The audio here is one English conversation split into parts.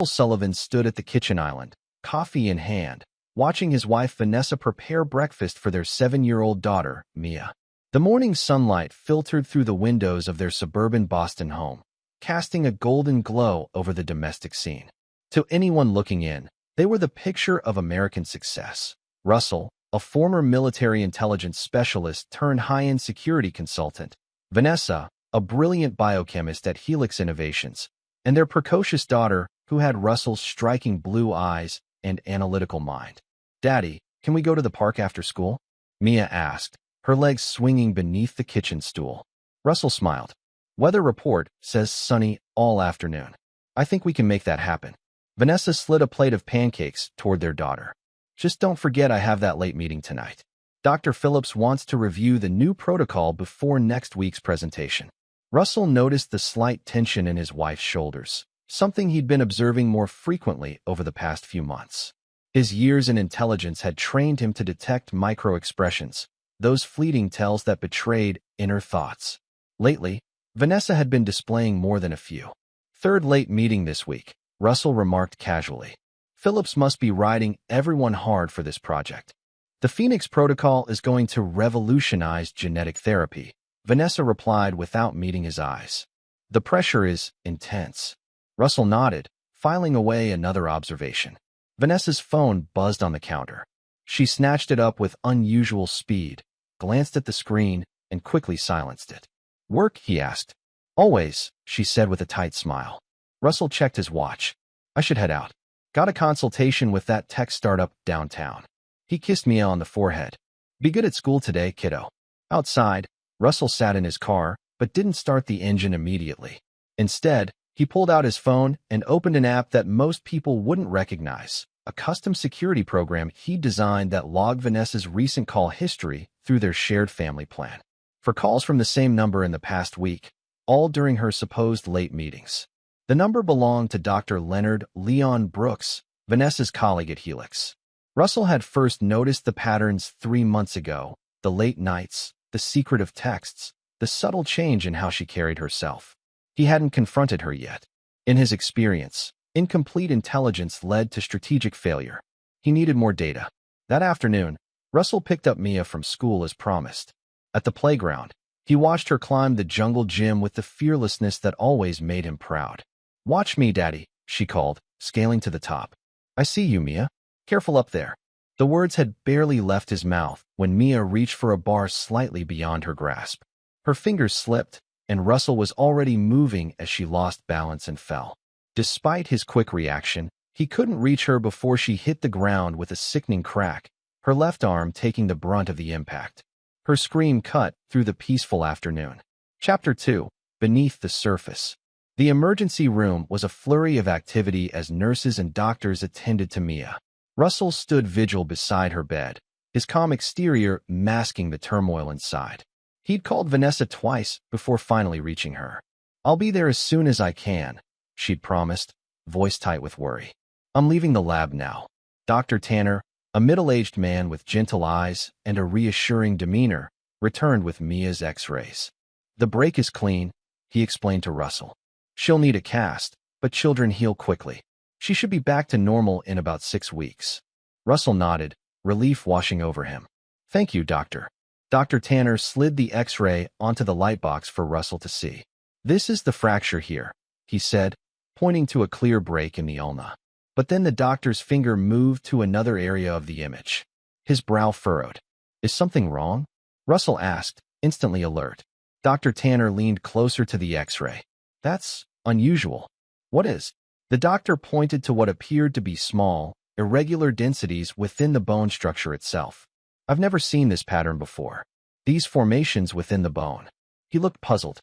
Sullivan stood at the kitchen island, coffee in hand, watching his wife Vanessa prepare breakfast for their 7-year-old daughter, Mia. The morning sunlight filtered through the windows of their suburban Boston home, casting a golden glow over the domestic scene. To anyone looking in, they were the picture of American success. Russell, a former military intelligence specialist turned high-end security consultant, Vanessa, a brilliant biochemist at Helix Innovations, and their precocious daughter, who had Russell's striking blue eyes and analytical mind. "Daddy, can we go to the park after school?" Mia asked, her legs swinging beneath the kitchen stool. Russell smiled. "Weather report says sunny all afternoon. I think we can make that happen." Vanessa slid a plate of pancakes toward their daughter. "Just don't forget I have that late meeting tonight. Dr. Phillips wants to review the new protocol before next week's presentation." Russell noticed the slight tension in his wife's shoulders, something he'd been observing more frequently over the past few months. His years in intelligence had trained him to detect micro-expressions, those fleeting tells that betrayed inner thoughts. Lately, Vanessa had been displaying more than a few. "Third late meeting this week," Russell remarked casually. "Phillips must be riding everyone hard for this project. The Phoenix Protocol is going to revolutionize genetic therapy," Vanessa replied without meeting his eyes. "The pressure is intense." Russell nodded, filing away another observation. Vanessa's phone buzzed on the counter. She snatched it up with unusual speed, glanced at the screen, and quickly silenced it. "Work?" he asked. "Always," she said with a tight smile. Russell checked his watch. "I should head out. Got a consultation with that tech startup downtown." He kissed Mia on the forehead. "Be good at school today, kiddo." Outside, Russell sat in his car, but didn't start the engine immediately. Instead, he pulled out his phone and opened an app that most people wouldn't recognize, a custom security program he designed that logged Vanessa's recent call history through their shared family plan. For calls from the same number in the past week, all during her supposed late meetings. The number belonged to Dr. Leonard Leon Brooks, Vanessa's colleague at Helix. Russell had first noticed the patterns 3 months ago, the late nights, the secretive texts, the subtle change in how she carried herself. He hadn't confronted her yet. In his experience, incomplete intelligence led to strategic failure. He needed more data. That afternoon, Russell picked up Mia from school as promised. At the playground, he watched her climb the jungle gym with the fearlessness that always made him proud. "Watch me, Daddy," she called, scaling to the top. "I see you, Mia. Careful up there." The words had barely left his mouth when Mia reached for a bar slightly beyond her grasp. Her fingers slipped, and Russell was already moving as she lost balance and fell. Despite his quick reaction, he couldn't reach her before she hit the ground with a sickening crack, her left arm taking the brunt of the impact. Her scream cut through the peaceful afternoon. Chapter 2. Beneath the Surface. The emergency room was a flurry of activity as nurses and doctors attended to Mia. Russell stood vigil beside her bed, his calm exterior masking the turmoil inside. He'd called Vanessa twice before finally reaching her. "I'll be there as soon as I can," she'd promised, voice tight with worry. "I'm leaving the lab now." Dr. Tanner, a middle-aged man with gentle eyes and a reassuring demeanor, returned with Mia's x-rays. "The break is clean," he explained to Russell. "She'll need a cast, but children heal quickly. She should be back to normal in about 6 weeks." Russell nodded, relief washing over him. "Thank you, Doctor." Dr. Tanner slid the x-ray onto the lightbox for Russell to see. "This is the fracture here," he said, pointing to a clear break in the ulna. But then the doctor's finger moved to another area of the image. His brow furrowed. "Is something wrong?" Russell asked, instantly alert. Dr. Tanner leaned closer to the x-ray. "That's unusual." "What is?" The doctor pointed to what appeared to be small, irregular densities within the bone structure itself. "I've never seen this pattern before. These formations within the bone." He looked puzzled.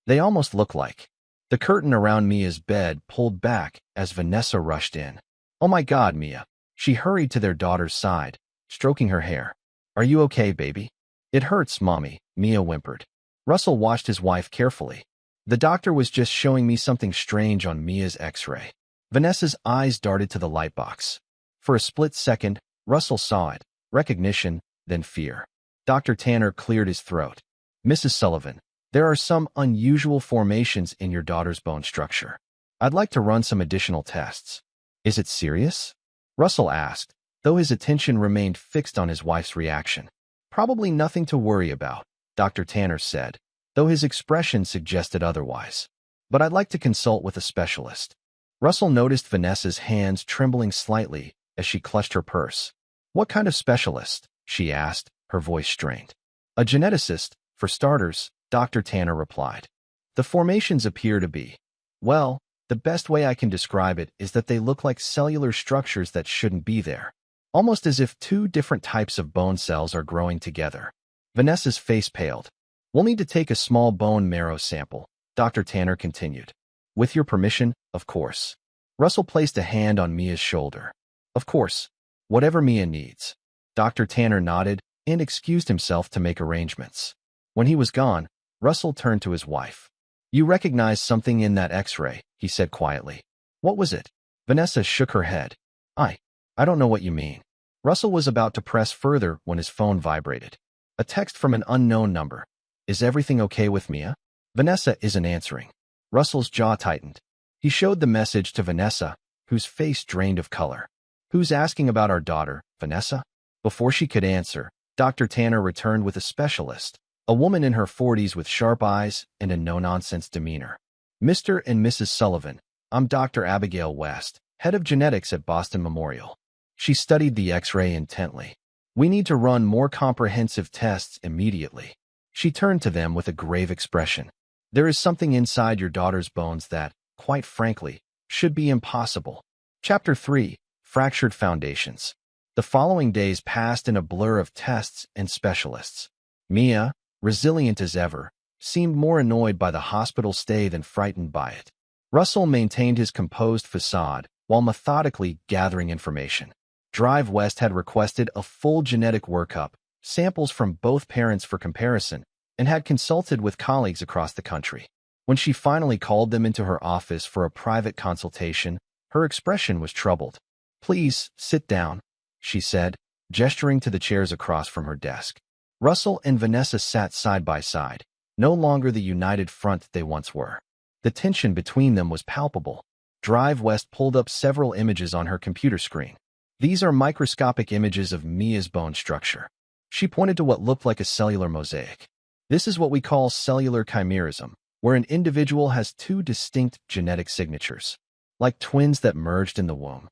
"They almost look like..." The curtain around Mia's bed pulled back as Vanessa rushed in. "Oh my God, Mia." She hurried to their daughter's side, stroking her hair. "Are you okay, baby?" "It hurts, Mommy," Mia whimpered. Russell watched his wife carefully. "The doctor was just showing me something strange on Mia's x-ray." Vanessa's eyes darted to the lightbox. For a split second, Russell saw it, recognition, then fear. Dr. Tanner cleared his throat. "Mrs. Sullivan, there are some unusual formations in your daughter's bone structure. I'd like to run some additional tests. Is it serious? Russell asked, though his attention remained fixed on his wife's reaction. Probably nothing to worry about, Dr. Tanner said, though his expression suggested otherwise. But I'd like to consult with a specialist. Russell noticed Vanessa's hands trembling slightly as she clutched her purse. What kind of specialist? She asked, her voice strained. A geneticist, for starters, Dr. Tanner replied. The formations appear to be, well, the best way I can describe it is that they look like cellular structures that shouldn't be there. Almost as if two different types of bone cells are growing together. Vanessa's face paled. We'll need to take a small bone marrow sample, Dr. Tanner continued. With your permission, of course. Russell placed a hand on Mia's shoulder. Of course. Whatever Mia needs. Dr. Tanner nodded and excused himself to make arrangements. When he was gone, Russell turned to his wife. You recognize something in that X-ray, he said quietly. What was it? Vanessa shook her head. I don't know what you mean. Russell was about to press further when his phone vibrated. A text from an unknown number. Is everything okay with Mia? Vanessa isn't answering. Russell's jaw tightened. He showed the message to Vanessa, whose face drained of color. Who's asking about our daughter, Vanessa? Before she could answer, Dr. Tanner returned with a specialist, a woman in her 40s with sharp eyes and a no-nonsense demeanor. Mr. and Mrs. Sullivan, I'm Dr. Abigail West, head of genetics at Boston Memorial. She studied the X-ray intently. We need to run more comprehensive tests immediately. She turned to them with a grave expression. There is something inside your daughter's bones that, quite frankly, should be impossible. Chapter 3. Fractured Foundations. The following days passed in a blur of tests and specialists. Mia, resilient as ever, seemed more annoyed by the hospital stay than frightened by it. Russell maintained his composed facade while methodically gathering information. Drive West had requested a full genetic workup, samples from both parents for comparison, and had consulted with colleagues across the country. When she finally called them into her office for a private consultation, her expression was troubled. Please, sit down, she said, gesturing to the chairs across from her desk. Russell and Vanessa sat side by side, no longer the united front they once were. The tension between them was palpable. Drive West pulled up several images on her computer screen. These are microscopic images of Mia's bone structure. She pointed to what looked like a cellular mosaic. This is what we call cellular chimerism, where an individual has two distinct genetic signatures, like twins that merged in the womb.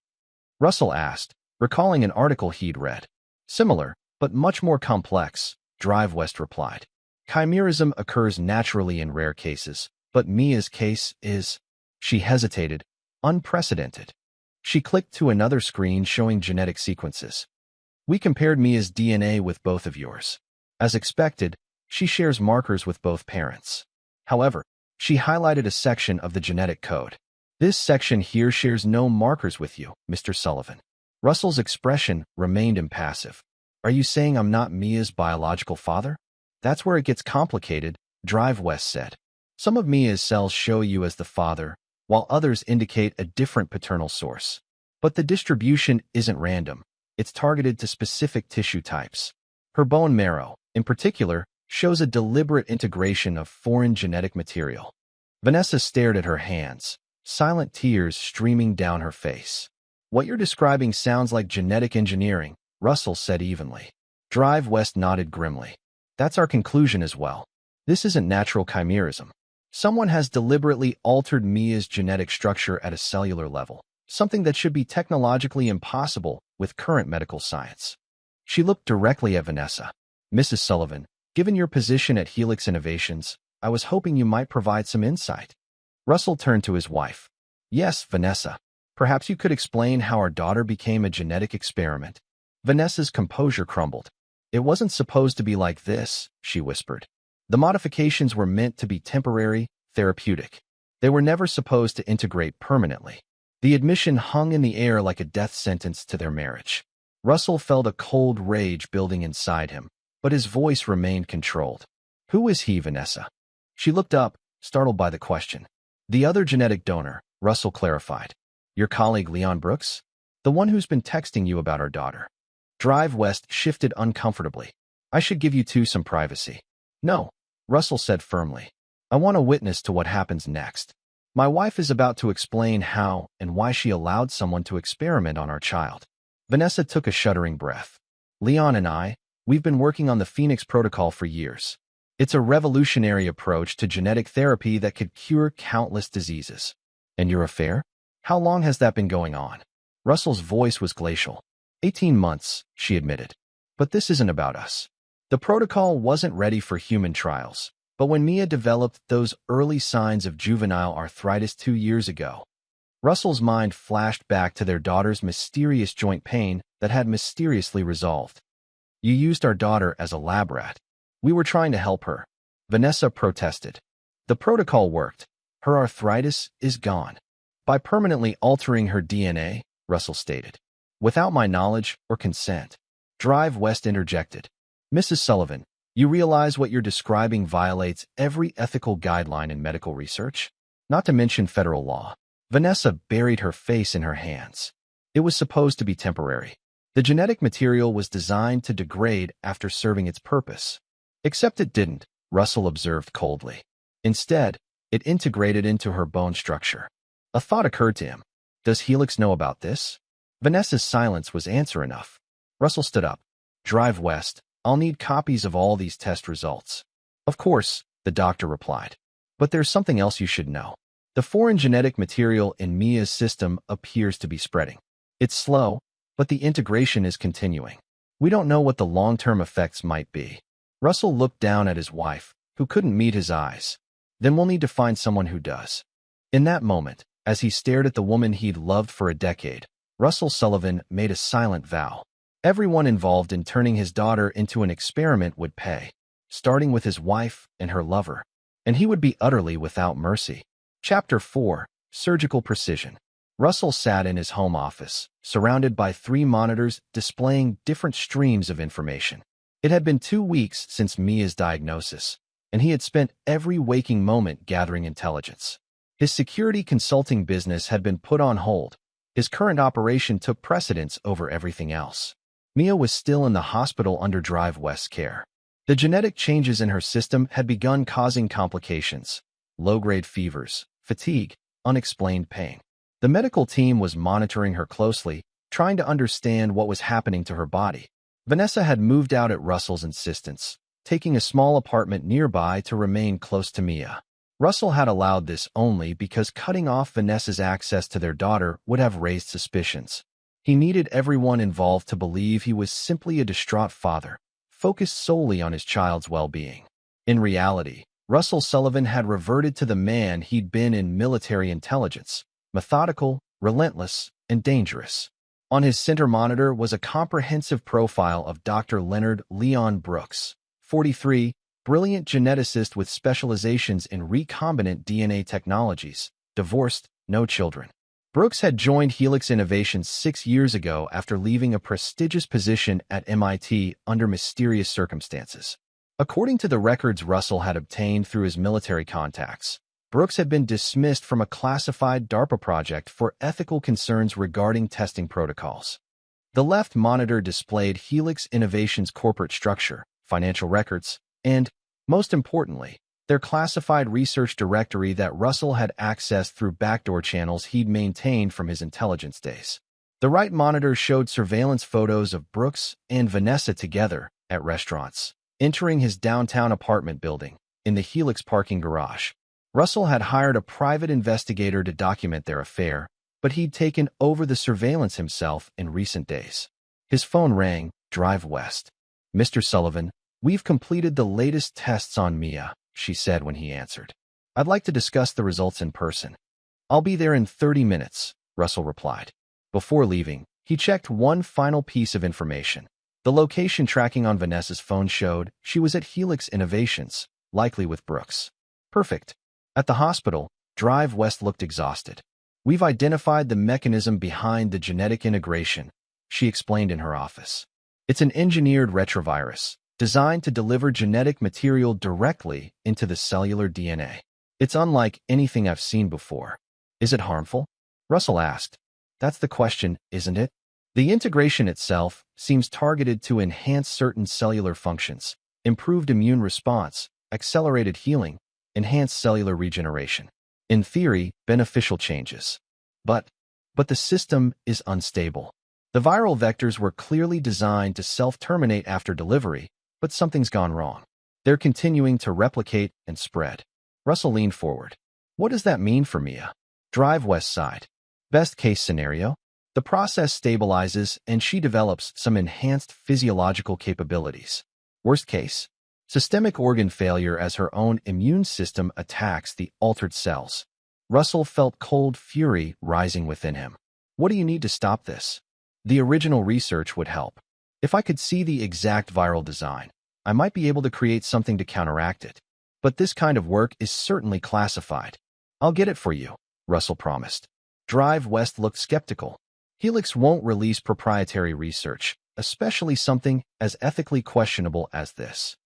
Russell asked, recalling an article he'd read. Similar, but much more complex, Drive West replied. Chimerism occurs naturally in rare cases, but Mia's case is, she hesitated, unprecedented. She clicked to another screen showing genetic sequences. We compared Mia's DNA with both of yours. As expected, she shares markers with both parents. However, she highlighted a section of the genetic code. This section here shares no markers with you, Mr. Sullivan. Russell's expression remained impassive. Are you saying I'm not Mia's biological father? That's where it gets complicated, Drive West said. Some of Mia's cells show you as the father, while others indicate a different paternal source. But the distribution isn't random. It's targeted to specific tissue types. Her bone marrow, in particular, shows a deliberate integration of foreign genetic material. Vanessa stared at her hands, silent tears streaming down her face. What you're describing sounds like genetic engineering, Russell said evenly. Drive West nodded grimly. That's our conclusion as well. This isn't natural chimerism. Someone has deliberately altered Mia's genetic structure at a cellular level, something that should be technologically impossible with current medical science. She looked directly at Vanessa. Mrs. Sullivan, given your position at Helix Innovations, I was hoping you might provide some insight. Russell turned to his wife. Yes, Vanessa. Perhaps you could explain how our daughter became a genetic experiment. Vanessa's composure crumbled. It wasn't supposed to be like this, she whispered. The modifications were meant to be temporary, therapeutic. They were never supposed to integrate permanently. The admission hung in the air like a death sentence to their marriage. Russell felt a cold rage building inside him, but his voice remained controlled. Who is he, Vanessa? She looked up, startled by the question. The other genetic donor, Russell clarified. Your colleague Leon Brooks? The one who's been texting you about our daughter. Drive West shifted uncomfortably. I should give you two some privacy. No, Russell said firmly. I want a witness to what happens next. My wife is about to explain how and why she allowed someone to experiment on our child. Vanessa took a shuddering breath. Leon and we've been working on the Phoenix Protocol for years. It's a revolutionary approach to genetic therapy that could cure countless diseases. And your affair? How long has that been going on? Russell's voice was glacial. 18 months, she admitted. But this isn't about us. The protocol wasn't ready for human trials, but when Mia developed those early signs of juvenile arthritis 2 years ago, Russell's mind flashed back to their daughter's mysterious joint pain that had mysteriously resolved. You used our daughter as a lab rat. We were trying to help her. Vanessa protested. The protocol worked. Her arthritis is gone. By permanently altering her DNA, Russell stated. Without my knowledge or consent. Drive West interjected. Mrs. Sullivan, you realize what you're describing violates every ethical guideline in medical research? Not to mention federal law. Vanessa buried her face in her hands. It was supposed to be temporary. The genetic material was designed to degrade after serving its purpose. Except it didn't, Russell observed coldly. Instead, it integrated into her bone structure. A thought occurred to him. Does Helix know about this? Vanessa's silence was answer enough. Russell stood up. Drive West. I'll need copies of all these test results. Of course, the doctor replied. But there's something else you should know. The foreign genetic material in Mia's system appears to be spreading. It's slow, but the integration is continuing. We don't know what the long-term effects might be. Russell looked down at his wife, who couldn't meet his eyes. Then we'll need to find someone who does. In that moment, as he stared at the woman he'd loved for a decade, Russell Sullivan made a silent vow. Everyone involved in turning his daughter into an experiment would pay, starting with his wife and her lover, and he would be utterly without mercy. Chapter 4. Surgical Precision. Russell sat in his home office, surrounded by 3 monitors displaying different streams of information. It had been 2 weeks since Mia's diagnosis, and he had spent every waking moment gathering intelligence. His security consulting business had been put on hold. His current operation took precedence over everything else. Mia was still in the hospital under Drive West's care. The genetic changes in her system had begun causing complications, low-grade fevers, fatigue, unexplained pain. The medical team was monitoring her closely, trying to understand what was happening to her body. Vanessa had moved out at Russell's insistence, taking a small apartment nearby to remain close to Mia. Russell had allowed this only because cutting off Vanessa's access to their daughter would have raised suspicions. He needed everyone involved to believe he was simply a distraught father, focused solely on his child's well-being. In reality, Russell Sullivan had reverted to the man he'd been in military intelligence, methodical, relentless, and dangerous. On his center monitor was a comprehensive profile of Dr. Leonard Leon Brooks, 43, brilliant geneticist with specializations in recombinant DNA technologies, divorced, no children. Brooks had joined Helix Innovations 6 years ago after leaving a prestigious position at MIT under mysterious circumstances. According to the records Russell had obtained through his military contacts, Brooks had been dismissed from a classified DARPA project for ethical concerns regarding testing protocols. The left monitor displayed Helix Innovations' corporate structure, financial records, and, most importantly, their classified research directory that Russell had accessed through backdoor channels he'd maintained from his intelligence days. The right monitor showed surveillance photos of Brooks and Vanessa together at restaurants, entering his downtown apartment building, in the Helix parking garage. Russell had hired a private investigator to document their affair, but he'd taken over the surveillance himself in recent days. His phone rang. Drive West. Mr. Sullivan, we've completed the latest tests on Mia, she said when he answered. I'd like to discuss the results in person. I'll be there in 30 minutes, Russell replied. Before leaving, he checked one final piece of information. The location tracking on Vanessa's phone showed she was at Helix Innovations, likely with Brooks. Perfect. At the hospital, Drive West looked exhausted. We've identified the mechanism behind the genetic integration, she explained in her office. It's an engineered retrovirus, designed to deliver genetic material directly into the cellular DNA. It's unlike anything I've seen before. Is it harmful? Russell asked. That's the question, isn't it? The integration itself seems targeted to enhance certain cellular functions, improved immune response, accelerated healing, enhanced cellular regeneration. In theory, beneficial changes. But the system is unstable. The viral vectors were clearly designed to self-terminate after delivery, but something's gone wrong. They're continuing to replicate and spread. Russell leaned forward. What does that mean for Mia? Drive west side. Best case scenario? The process stabilizes and she develops some enhanced physiological capabilities. Worst case? Systemic organ failure as her own immune system attacks the altered cells. Russell felt cold fury rising within him. What do you need to stop this? The original research would help. If I could see the exact viral design, I might be able to create something to counteract it. But this kind of work is certainly classified. I'll get it for you, Russell promised. Drive West looked skeptical. Helix won't release proprietary research, especially something as ethically questionable as this.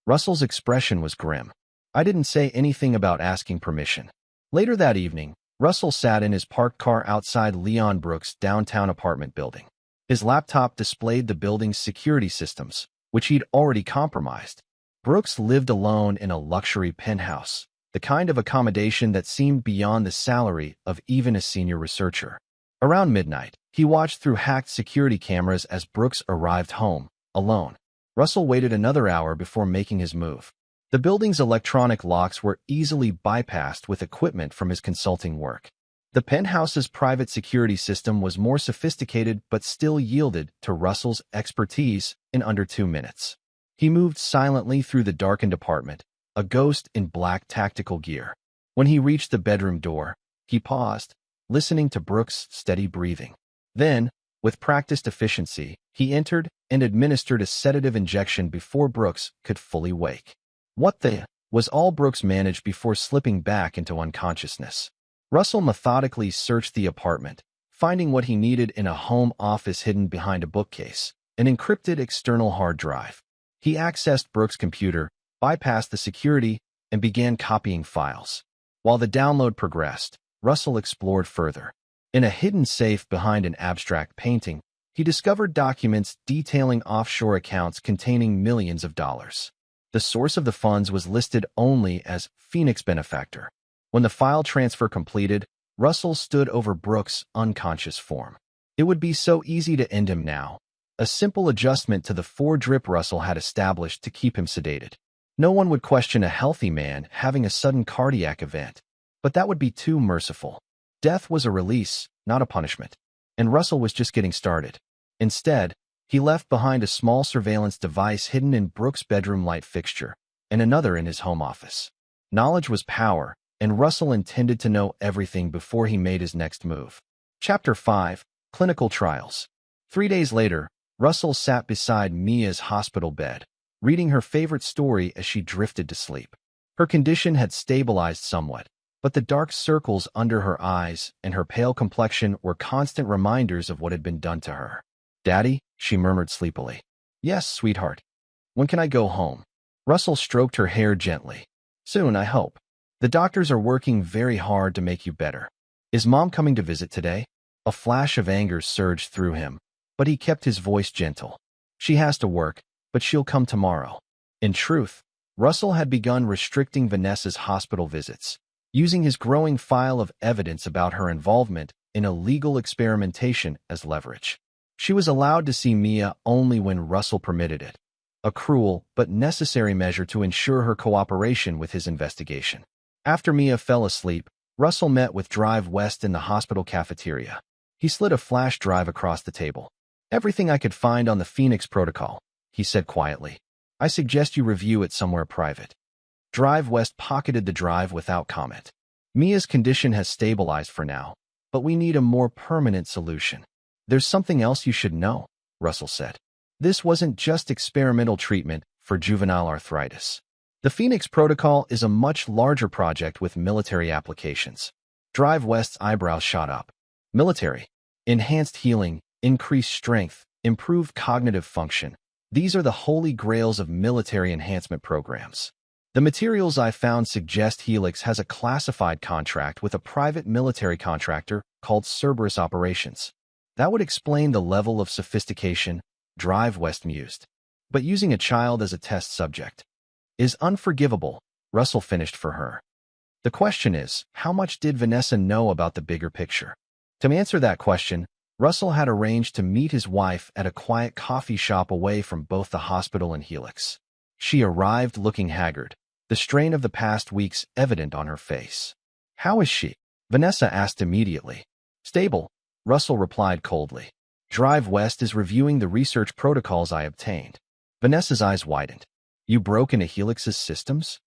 Russell's expression was grim. I didn't say anything about asking permission. Later that evening, Russell sat in his parked car outside Leon Brooks' downtown apartment building. His laptop displayed the building's security systems, which he'd already compromised. Brooks lived alone in a luxury penthouse, the kind of accommodation that seemed beyond the salary of even a senior researcher. Around midnight, he watched through hacked security cameras as Brooks arrived home, alone. Russell waited another hour before making his move. The building's electronic locks were easily bypassed with equipment from his consulting work. The penthouse's private security system was more sophisticated but still yielded to Russell's expertise in under 2 minutes. He moved silently through the darkened apartment, a ghost in black tactical gear. When he reached the bedroom door, he paused, listening to Brooks' steady breathing. Then, with practiced efficiency, he entered and administered a sedative injection before Brooks could fully wake. What the was all Brooks managed before slipping back into unconsciousness. Russell methodically searched the apartment, finding what he needed in a home office hidden behind a bookcase, an encrypted external hard drive. He accessed Brooks' computer, bypassed the security, and began copying files. While the download progressed, Russell explored further. In a hidden safe behind an abstract painting, he discovered documents detailing offshore accounts containing millions of dollars. The source of the funds was listed only as Phoenix benefactor. When the file transfer completed, Russell stood over Brooks' unconscious form. It would be so easy to end him now. A simple adjustment to the 4-drip Russell had established to keep him sedated. No one would question a healthy man having a sudden cardiac event. But that would be too merciful. Death was a release, not a punishment. And Russell was just getting started. Instead, he left behind a small surveillance device hidden in Brooks' bedroom light fixture, and another in his home office. Knowledge was power, and Russell intended to know everything before he made his next move. Chapter 5: Clinical Trials. 3 days later, Russell sat beside Mia's hospital bed, reading her favorite story as she drifted to sleep. Her condition had stabilized somewhat, but the dark circles under her eyes and her pale complexion were constant reminders of what had been done to her. "Daddy," she murmured sleepily. "Yes, sweetheart. When can I go home?" Russell stroked her hair gently. "Soon, I hope. The doctors are working very hard to make you better. Is Mom coming to visit today?" A flash of anger surged through him, but he kept his voice gentle. "She has to work, but she'll come tomorrow." In truth, Russell had begun restricting Vanessa's hospital visits, using his growing file of evidence about her involvement in illegal experimentation as leverage. She was allowed to see Mia only when Russell permitted it, a cruel but necessary measure to ensure her cooperation with his investigation. After Mia fell asleep, Russell met with Drive West in the hospital cafeteria. He slid a flash drive across the table. "Everything I could find on the Phoenix protocol," he said quietly. "I suggest you review it somewhere private." Drive West pocketed the drive without comment. "Mia's condition has stabilized for now, but we need a more permanent solution." "There's something else you should know," Russell said. "This wasn't just experimental treatment for juvenile arthritis. The Phoenix Protocol is a much larger project with military applications." Drive West's eyebrows shot up. "Military? Enhanced healing, increased strength, improved cognitive function. These are the holy grails of military enhancement programs. The materials I found suggest Helix has a classified contract with a private military contractor called Cerberus Operations. That would explain the level of sophistication," Drive West mused. "But using a child as a test subject is unforgivable," Russell finished for her. The question is, how much did Vanessa know about the bigger picture? To answer that question, Russell had arranged to meet his wife at a quiet coffee shop away from both the hospital and Helix. She arrived looking haggard, the strain of the past weeks evident on her face. "How is she?" Vanessa asked immediately. "Stable," Russell replied coldly. "Drive West is reviewing the research protocols I obtained." Vanessa's eyes widened. "You broke into Helix's systems?"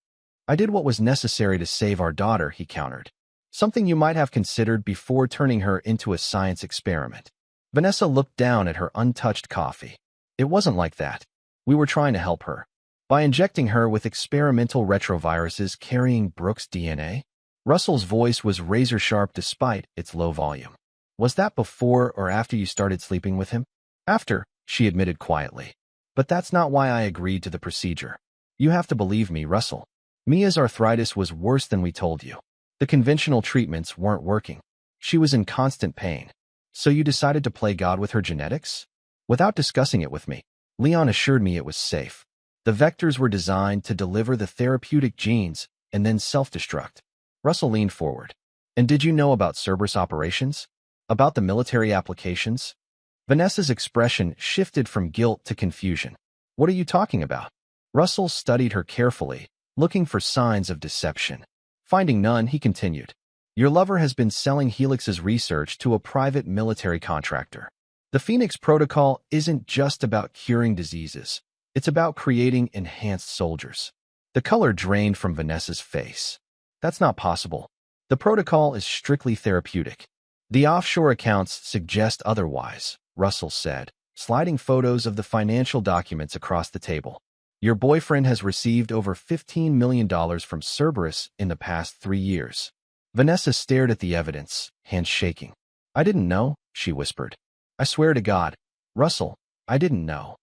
"I did what was necessary to save our daughter," he countered. "Something you might have considered before turning her into a science experiment." Vanessa looked down at her untouched coffee. "It wasn't like that. We were trying to help her. By injecting her with experimental retroviruses carrying Brooks' DNA?" Russell's voice was razor-sharp despite its low volume. "Was that before or after you started sleeping with him?" "After," she admitted quietly. "But that's not why I agreed to the procedure. You have to believe me, Russell. Mia's arthritis was worse than we told you. The conventional treatments weren't working. She was in constant pain. So you decided to play God with her genetics?" "Without discussing it with me. Leon assured me it was safe. The vectors were designed to deliver the therapeutic genes and then self-destruct." Russell leaned forward. "And did you know about Cerberus operations? About the military applications?" Vanessa's expression shifted from guilt to confusion. "What are you talking about?" Russell studied her carefully, looking for signs of deception. Finding none, he continued. "Your lover has been selling Helix's research to a private military contractor. The Phoenix Protocol isn't just about curing diseases. It's about creating enhanced soldiers." The color drained from Vanessa's face. "That's not possible. The protocol is strictly therapeutic." "The offshore accounts suggest otherwise," Russell said, sliding photos of the financial documents across the table. "Your boyfriend has received over $15 million from Cerberus in the past 3 years." Vanessa stared at the evidence, hands shaking. "I didn't know," she whispered. "I swear to God, Russell, I didn't know."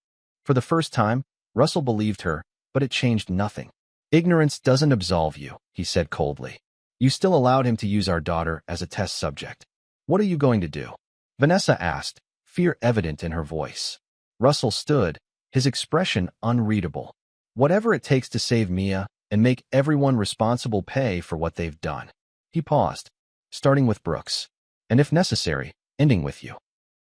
For the first time, Russell believed her, but it changed nothing. "Ignorance doesn't absolve you," he said coldly. "You still allowed him to use our daughter as a test subject. What are you going to do?" Vanessa asked, fear evident in her voice. Russell stood, his expression unreadable. "Whatever it takes to save Mia and make everyone responsible pay for what they've done." He paused, "Starting with Brooks. And if necessary, ending with you."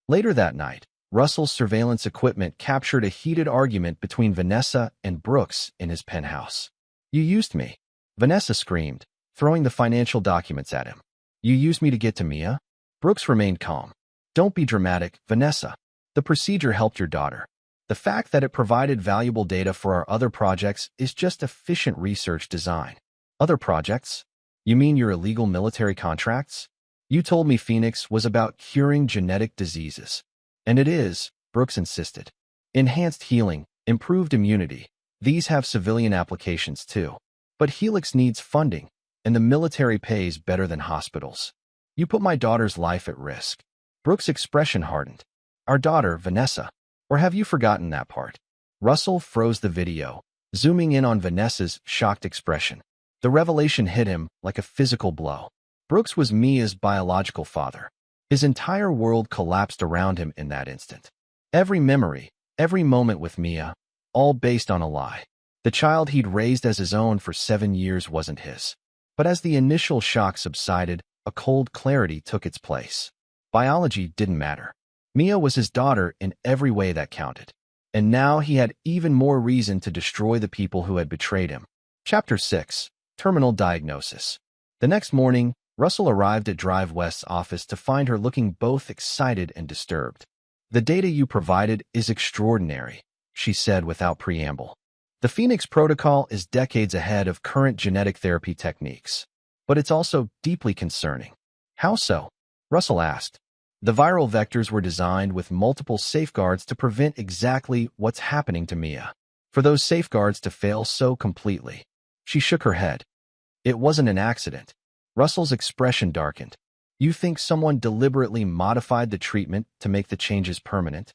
Later that night, Russell's surveillance equipment captured a heated argument between Vanessa and Brooks in his penthouse. "You used me," Vanessa screamed, throwing the financial documents at him. "You used me to get to Mia?" Brooks remained calm. "Don't be dramatic, Vanessa. The procedure helped your daughter. The fact that it provided valuable data for our other projects is just efficient research design." "Other projects? You mean your illegal military contracts?" "You told me Phoenix was about curing genetic diseases." "And it is," Brooks insisted. "Enhanced healing, improved immunity. These have civilian applications too. But Helix needs funding, and the military pays better than hospitals. You put my daughter's life at risk." Brooks' expression hardened. "Our daughter, Vanessa. Or have you forgotten that part?" Russell froze the video, zooming in on Vanessa's shocked expression. The revelation hit him like a physical blow. Brooks was Mia's biological father. His entire world collapsed around him in that instant. Every memory, every moment with Mia, all based on a lie. The child he'd raised as his own for 7 years wasn't his. But as the initial shock subsided, a cold clarity took its place. Biology didn't matter. Mia was his daughter in every way that counted. And now he had even more reason to destroy the people who had betrayed him. Chapter 6. Terminal Diagnosis. The next morning, Russell arrived at Drive West's office to find her looking both excited and disturbed. "The data you provided is extraordinary," she said without preamble. "The Phoenix Protocol is decades ahead of current genetic therapy techniques. But it's also deeply concerning." "How so?" Russell asked. "The viral vectors were designed with multiple safeguards to prevent exactly what's happening to Mia. For those safeguards to fail so completely." She shook her head. "It wasn't an accident." Russell's expression darkened. "You think someone deliberately modified the treatment to make the changes permanent?"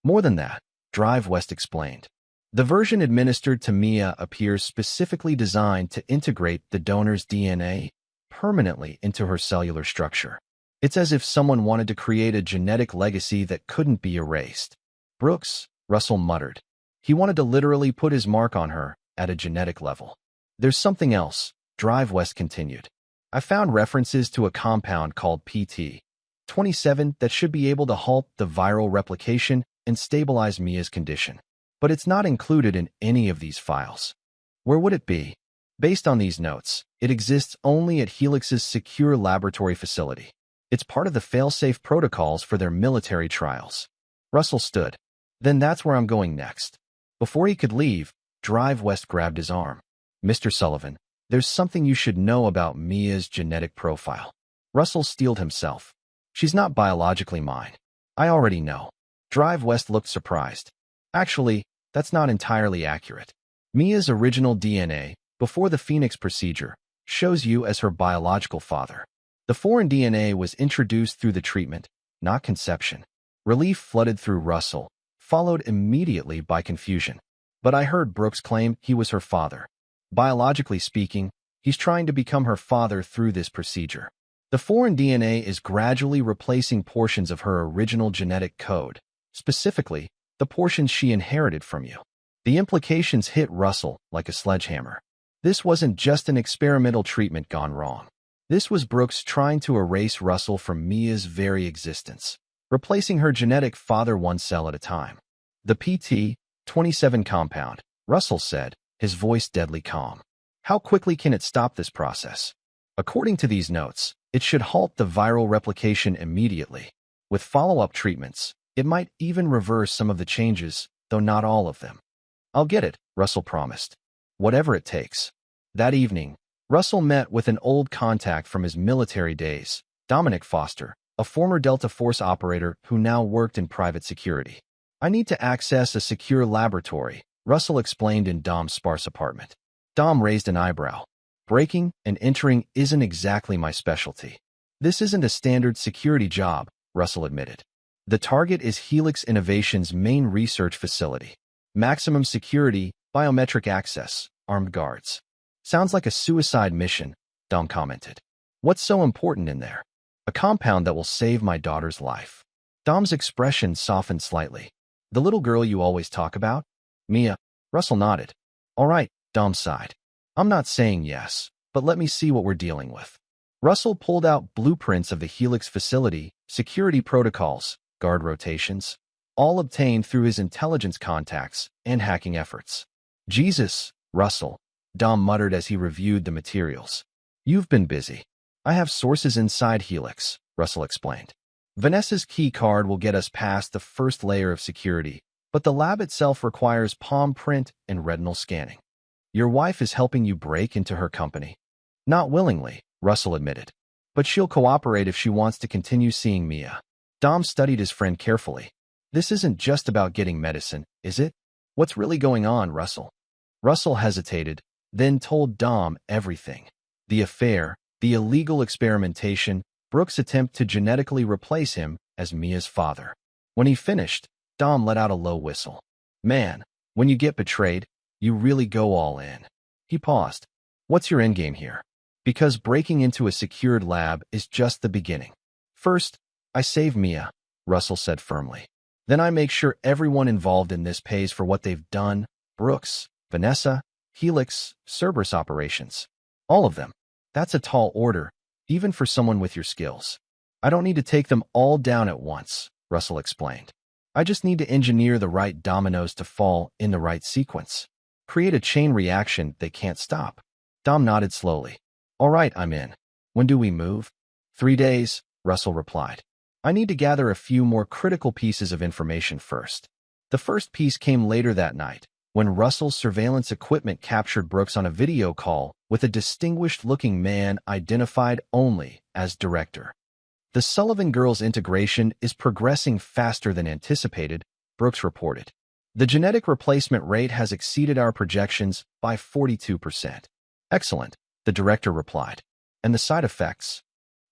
"More than that," Drive West explained. "The version administered to Mia appears specifically designed to integrate the donor's DNA permanently into her cellular structure. It's as if someone wanted to create a genetic legacy that couldn't be erased." "Brooks," Russell muttered. "He wanted to literally put his mark on her at a genetic level." "There's something else," Drive West continued. I found references to a compound called PT-27 that should be able to halt the viral replication and stabilize Mia's condition. But it's not included in any of these files. Where would it be? Based on these notes, it exists only at Helix's secure laboratory facility. It's part of the fail-safe protocols for their military trials. Russell stood. Then that's where I'm going next. Before he could leave, Drive West grabbed his arm. Mr. Sullivan, there's something you should know about Mia's genetic profile. Russell steeled himself. She's not biologically mine. I already know. Drive West looked surprised. Actually, that's not entirely accurate. Mia's original DNA, before the Phoenix procedure, shows you as her biological father. The foreign DNA was introduced through the treatment, not conception. Relief flooded through Russell, followed immediately by confusion. But I heard Brooks claim he was her father. Biologically speaking, he's trying to become her father through this procedure. The foreign DNA is gradually replacing portions of her original genetic code, specifically, the portions she inherited from you. The implications hit Russell like a sledgehammer. This wasn't just an experimental treatment gone wrong. This was Brooks trying to erase Russell from Mia's very existence, replacing her genetic father one cell at a time. The PT-27 compound, Russell said, his voice deadly calm. How quickly can it stop this process? According to these notes, it should halt the viral replication immediately. With follow-up treatments, it might even reverse some of the changes, though not all of them. I'll get it, Russell promised. Whatever it takes. That evening, Russell met with an old contact from his military days, Dominic Foster, a former Delta Force operator who now worked in private security. I need to access a secure laboratory, Russell explained in Dom's sparse apartment. Dom raised an eyebrow. Breaking and entering isn't exactly my specialty. This isn't a standard security job, Russell admitted. The target is Helix Innovation's main research facility. Maximum security, biometric access, armed guards. Sounds like a suicide mission, Dom commented. What's so important in there? A compound that will save my daughter's life. Dom's expression softened slightly. The little girl you always talk about? Mia. Russell nodded. All right, Dom sighed. I'm not saying yes, but let me see what we're dealing with. Russell pulled out blueprints of the Helix facility, security protocols, guard rotations, all obtained through his intelligence contacts and hacking efforts. Jesus, Russell, Dom muttered as he reviewed the materials. You've been busy. I have sources inside Helix, Russell explained. Vanessa's key card will get us past the first layer of security, but the lab itself requires palm print and retinal scanning. Your wife is helping you break into her company. Not willingly, Russell admitted. But she'll cooperate if she wants to continue seeing Mia. Dom studied his friend carefully. This isn't just about getting medicine, is it? What's really going on, Russell? Russell hesitated, then told Dom everything. The affair, the illegal experimentation, Brooks' attempt to genetically replace him as Mia's father. When he finished, Dom let out a low whistle. Man, when you get betrayed, you really go all in. He paused. What's your endgame here? Because breaking into a secured lab is just the beginning. First, I save Mia, Russell said firmly. Then I make sure everyone involved in this pays for what they've done. Brooks, Vanessa, Helix, Cerberus operations. All of them. That's a tall order, even for someone with your skills. I don't need to take them all down at once, Russell explained. I just need to engineer the right dominoes to fall in the right sequence. Create a chain reaction they can't stop. Dom nodded slowly. All right, I'm in. When do we move? 3 days, Russell replied. I need to gather a few more critical pieces of information first. The first piece came later that night, when Russell's surveillance equipment captured Brooks on a video call with a distinguished-looking man identified only as director. The Sullivan girls' integration is progressing faster than anticipated, Brooks reported. The genetic replacement rate has exceeded our projections by 42%. Excellent, the director replied. And the side effects?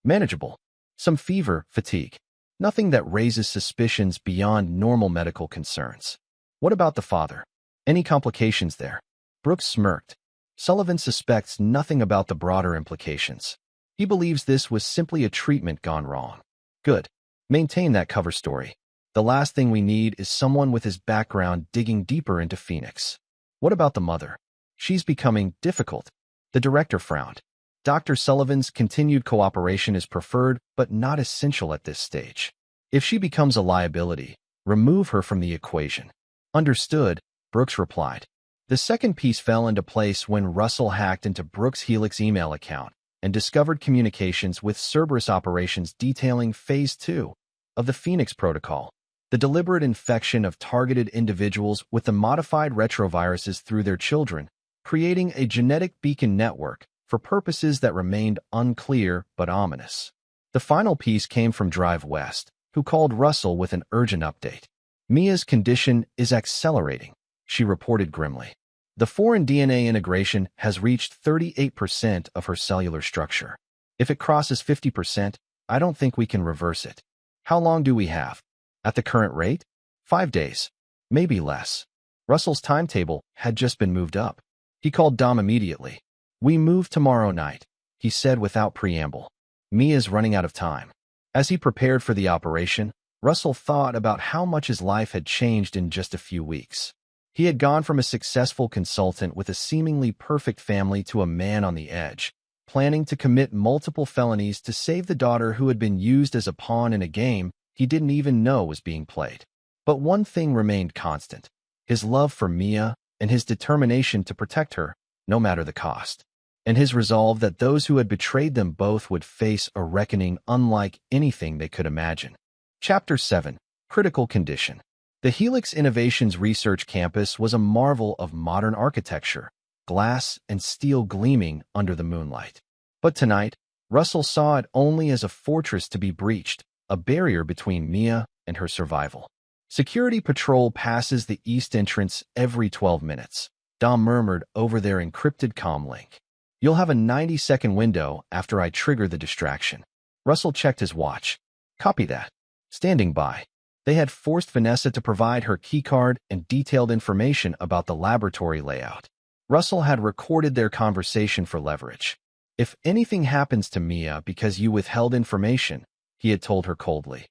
Manageable. Some fever, fatigue. Nothing that raises suspicions beyond normal medical concerns. What about the father? Any complications there? Brooks smirked. Sullivan suspects nothing about the broader implications. He believes this was simply a treatment gone wrong. Good. Maintain that cover story. The last thing we need is someone with his background digging deeper into Phoenix. What about the mother? She's becoming difficult. The director frowned. Dr. Sullivan's continued cooperation is preferred but not essential at this stage. If she becomes a liability, remove her from the equation. Understood, Brooks replied. The second piece fell into place when Russell hacked into Brooks' Helix email account and discovered communications with Cerberus operations detailing Phase 2 of the Phoenix Protocol, the deliberate infection of targeted individuals with the modified retroviruses through their children, creating a genetic beacon network for purposes that remained unclear but ominous. The final piece came from Drive West, who called Russell with an urgent update. Mia's condition is accelerating, she reported grimly. The foreign DNA integration has reached 38% of her cellular structure. If it crosses 50%, I don't think we can reverse it. How long do we have? At the current rate? 5 days. Maybe less. Russell's timetable had just been moved up. He called Dom immediately. We move tomorrow night, he said without preamble. Mia's running out of time. As he prepared for the operation, Russell thought about how much his life had changed in just a few weeks. He had gone from a successful consultant with a seemingly perfect family to a man on the edge, planning to commit multiple felonies to save the daughter who had been used as a pawn in a game he didn't even know was being played. But one thing remained constant: his love for Mia and his determination to protect her, no matter the cost. And his resolve that those who had betrayed them both would face a reckoning unlike anything they could imagine. Chapter 7. Critical Condition. The Helix Innovations Research Campus was a marvel of modern architecture, glass and steel gleaming under the moonlight. But tonight, Russell saw it only as a fortress to be breached, a barrier between Mia and her survival. Security patrol passes the east entrance every 12 minutes, Dom murmured over their encrypted comm link. You'll have a 90-second window after I trigger the distraction. Russell checked his watch. Copy that. Standing by. They had forced Vanessa to provide her keycard and detailed information about the laboratory layout. Russell had recorded their conversation for leverage. If anything happens to Mia because you withheld information, he had told her coldly,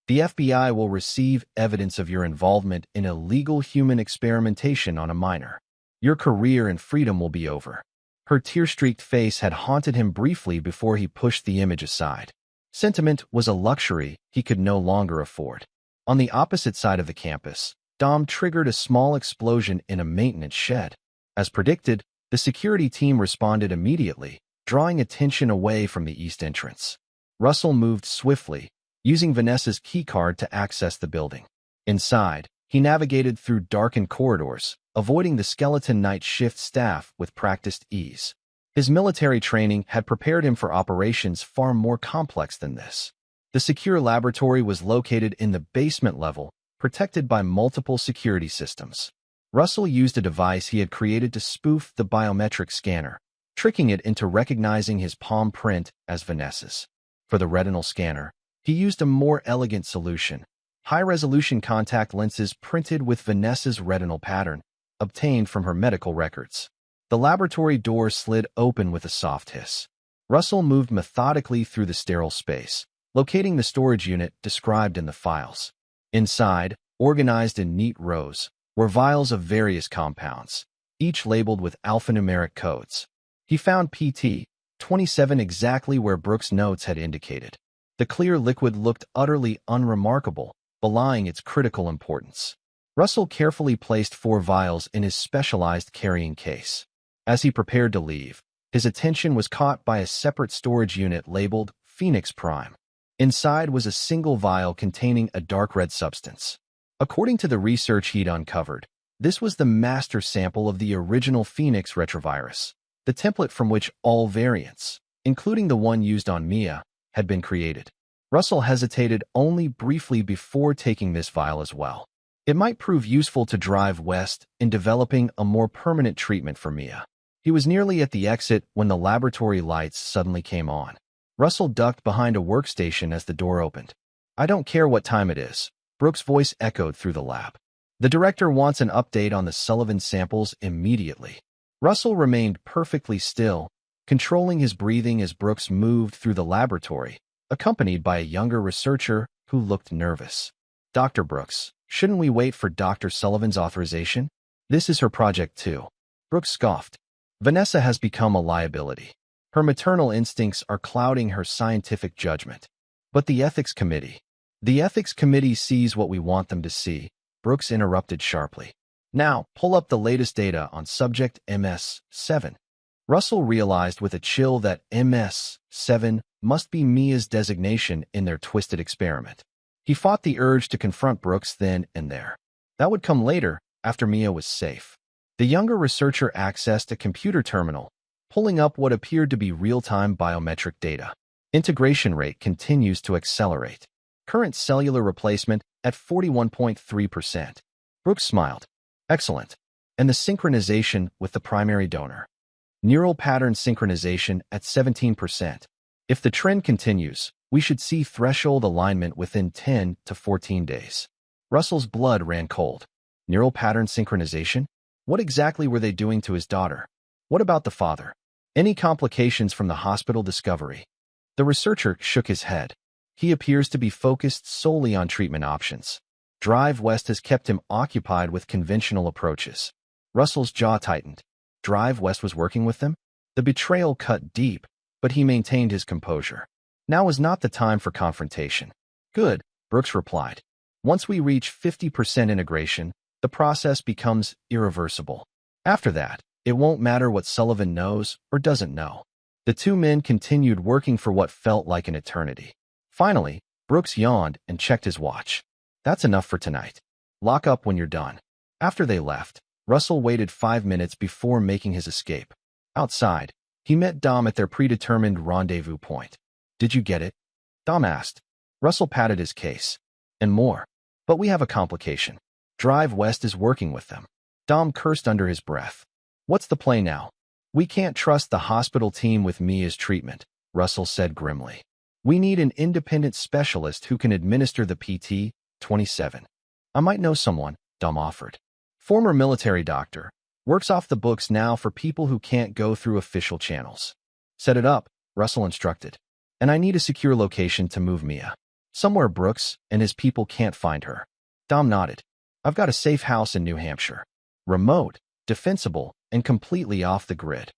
the FBI will receive evidence of your involvement in illegal human experimentation on a minor. Your career and freedom will be over. Her tear-streaked face had haunted him briefly before he pushed the image aside. Sentiment was a luxury he could no longer afford. On the opposite side of the campus, Dom triggered a small explosion in a maintenance shed. As predicted, the security team responded immediately, drawing attention away from the east entrance. Russell moved swiftly, using Vanessa's keycard to access the building. Inside, he navigated through darkened corridors, avoiding the skeleton night shift staff with practiced ease. His military training had prepared him for operations far more complex than this. The secure laboratory was located in the basement level, protected by multiple security systems. Russell used a device he had created to spoof the biometric scanner, tricking it into recognizing his palm print as Vanessa's. For the retinal scanner, he used a more elegant solution: high-resolution contact lenses printed with Vanessa's retinal pattern, obtained from her medical records. The laboratory door slid open with a soft hiss. Russell moved methodically through the sterile space, locating the storage unit described in the files. Inside, organized in neat rows, were vials of various compounds, each labeled with alphanumeric codes. He found PT-27 exactly where Brooks' notes had indicated. The clear liquid looked utterly unremarkable, belying its critical importance. Russell carefully placed 4 vials in his specialized carrying case. As he prepared to leave, his attention was caught by a separate storage unit labeled Phoenix Prime. Inside was a single vial containing a dark red substance. According to the research he'd uncovered, this was the master sample of the original Phoenix retrovirus, the template from which all variants, including the one used on Mia, had been created. Russell hesitated only briefly before taking this vial as well. It might prove useful to Drive West in developing a more permanent treatment for Mia. He was nearly at the exit when the laboratory lights suddenly came on. Russell ducked behind a workstation as the door opened. I don't care what time it is, Brooks' voice echoed through the lab. The director wants an update on the Sullivan samples immediately. Russell remained perfectly still, controlling his breathing as Brooks moved through the laboratory, accompanied by a younger researcher who looked nervous. Dr. Brooks, shouldn't we wait for Dr. Sullivan's authorization? This is her project too. Brooks scoffed. Vanessa has become a liability. Her maternal instincts are clouding her scientific judgment. But the ethics committee. The ethics committee sees what we want them to see, Brooks interrupted sharply. Now, pull up the latest data on subject MS-7. Russell realized with a chill that MS-7 must be Mia's designation in their twisted experiment. He fought the urge to confront Brooks then and there. That would come later, after Mia was safe. The younger researcher accessed a computer terminal, pulling up what appeared to be real-time biometric data. Integration rate continues to accelerate. Current cellular replacement at 41.3%. Brooks smiled. Excellent. And the synchronization with the primary donor. Neural pattern synchronization at 17%. If the trend continues, we should see threshold alignment within 10 to 14 days. Russell's blood ran cold. Neural pattern synchronization? What exactly were they doing to his daughter? What about the father? Any complications from the hospital discovery? The researcher shook his head. He appears to be focused solely on treatment options. Drive West has kept him occupied with conventional approaches. Russell's jaw tightened. Drive West was working with them? The betrayal cut deep, but he maintained his composure. Now is not the time for confrontation. Good, Brooks replied. Once we reach 50% integration, the process becomes irreversible. After that, it won't matter what Sullivan knows or doesn't know. The two men continued working for what felt like an eternity. Finally, Brooks yawned and checked his watch. That's enough for tonight. Lock up when you're done. After they left, Russell waited 5 minutes before making his escape. Outside, he met Dom at their predetermined rendezvous point. Did you get it? Dom asked. Russell patted his case. And more. But we have a complication. Drive West is working with them. Dom cursed under his breath. What's the play now? We can't trust the hospital team with Mia's treatment, Russell said grimly. We need an independent specialist who can administer the PT-27. I might know someone, Dom offered. Former military doctor. Works off the books now for people who can't go through official channels. Set it up, Russell instructed. And I need a secure location to move Mia. Somewhere Brooks and his people can't find her. Dom nodded. I've got a safe house in New Hampshire. Remote, defensible, and completely off the grid.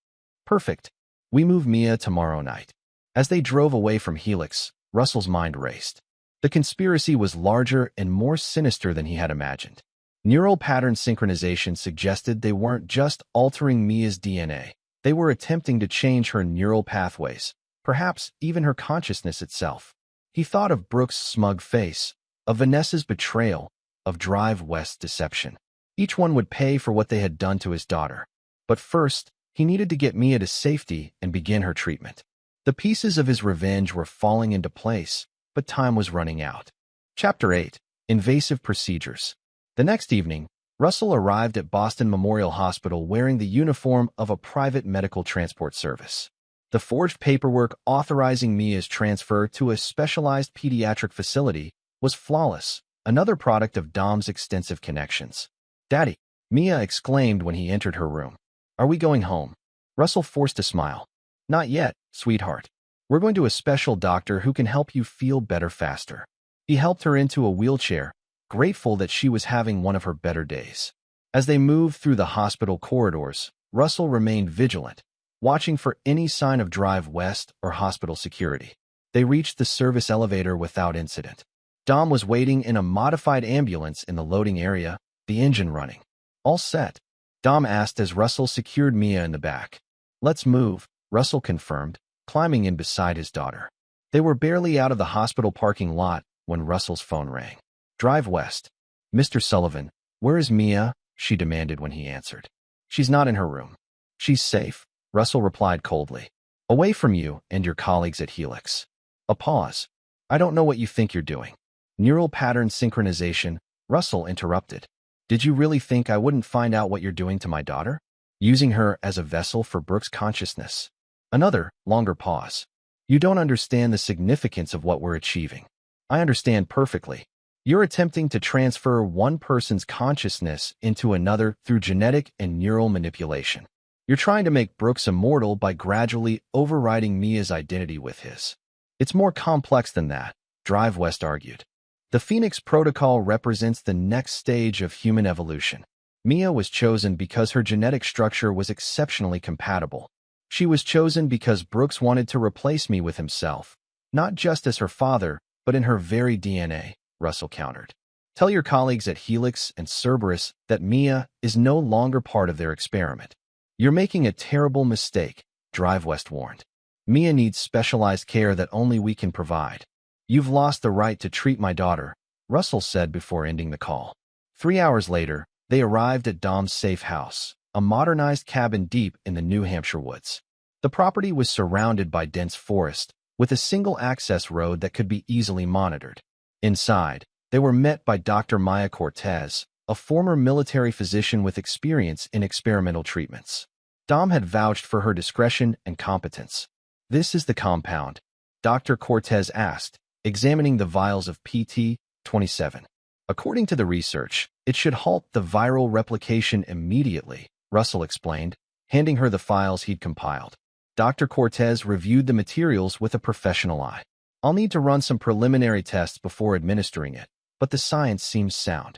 Perfect. We move Mia tomorrow night. As they drove away from Helix, Russell's mind raced. The conspiracy was larger and more sinister than he had imagined. Neural pattern synchronization suggested they weren't just altering Mia's DNA. They were attempting to change her neural pathways, perhaps even her consciousness itself. He thought of Brooks' smug face, of Vanessa's betrayal, of Drive West's deception. Each one would pay for what they had done to his daughter. But first, he needed to get Mia to safety and begin her treatment. The pieces of his revenge were falling into place, but time was running out. Chapter 8. Invasive Procedures. The next evening, Russell arrived at Boston Memorial Hospital wearing the uniform of a private medical transport service. The forged paperwork authorizing Mia's transfer to a specialized pediatric facility was flawless, another product of Dom's extensive connections. Daddy, Mia exclaimed when he entered her room. Are we going home? Russell forced a smile. Not yet, sweetheart. We're going to a special doctor who can help you feel better faster. He helped her into a wheelchair, grateful that she was having one of her better days. As they moved through the hospital corridors, Russell remained vigilant, watching for any sign of Drive West or hospital security. They reached the service elevator without incident. Dom was waiting in a modified ambulance in the loading area, the engine running. All set, Dom asked as Russell secured Mia in the back. Let's move, Russell confirmed, climbing in beside his daughter. They were barely out of the hospital parking lot when Russell's phone rang. Drive West. Mr. Sullivan, where is Mia? She demanded when he answered. She's not in her room. She's safe, Russell replied coldly. Away from you and your colleagues at Helix. A pause. I don't know what you think you're doing. Neural pattern synchronization, Russell interrupted. Did you really think I wouldn't find out what you're doing to my daughter? Using her as a vessel for Brooks' consciousness. Another, longer pause. You don't understand the significance of what we're achieving. I understand perfectly. You're attempting to transfer one person's consciousness into another through genetic and neural manipulation. You're trying to make Brooks immortal by gradually overriding Mia's identity with his. It's more complex than that, Drive West argued. The Phoenix Protocol represents the next stage of human evolution. Mia was chosen because her genetic structure was exceptionally compatible. She was chosen because Brooks wanted to replace me with himself, not just as her father, but in her very DNA, Russell countered. Tell your colleagues at Helix and Cerberus that Mia is no longer part of their experiment. You're making a terrible mistake, Drive West warned. Mia needs specialized care that only we can provide. You've lost the right to treat my daughter, Russell said before ending the call. 3 hours later, they arrived at Dom's safe house, a modernized cabin deep in the New Hampshire woods. The property was surrounded by dense forest, with a single access road that could be easily monitored. Inside, they were met by Dr. Maya Cortez, a former military physician with experience in experimental treatments. Dom had vouched for her discretion and competence. This is the compound, Dr. Cortez asked, examining the vials of PT-27. According to the research, it should halt the viral replication immediately, Russell explained, handing her the files he'd compiled. Dr. Cortez reviewed the materials with a professional eye. I'll need to run some preliminary tests before administering it, but the science seems sound.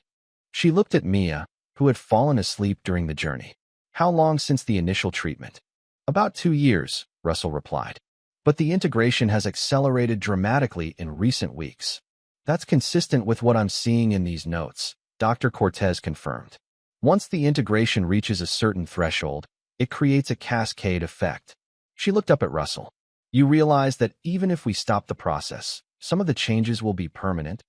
She looked at Mia, who had fallen asleep during the journey. How long since the initial treatment? About 2 years, Russell replied. But the integration has accelerated dramatically in recent weeks. That's consistent with what I'm seeing in these notes, Dr. Cortez confirmed. Once the integration reaches a certain threshold, it creates a cascade effect. She looked up at Russell. You realize that even if we stop the process, some of the changes will be permanent?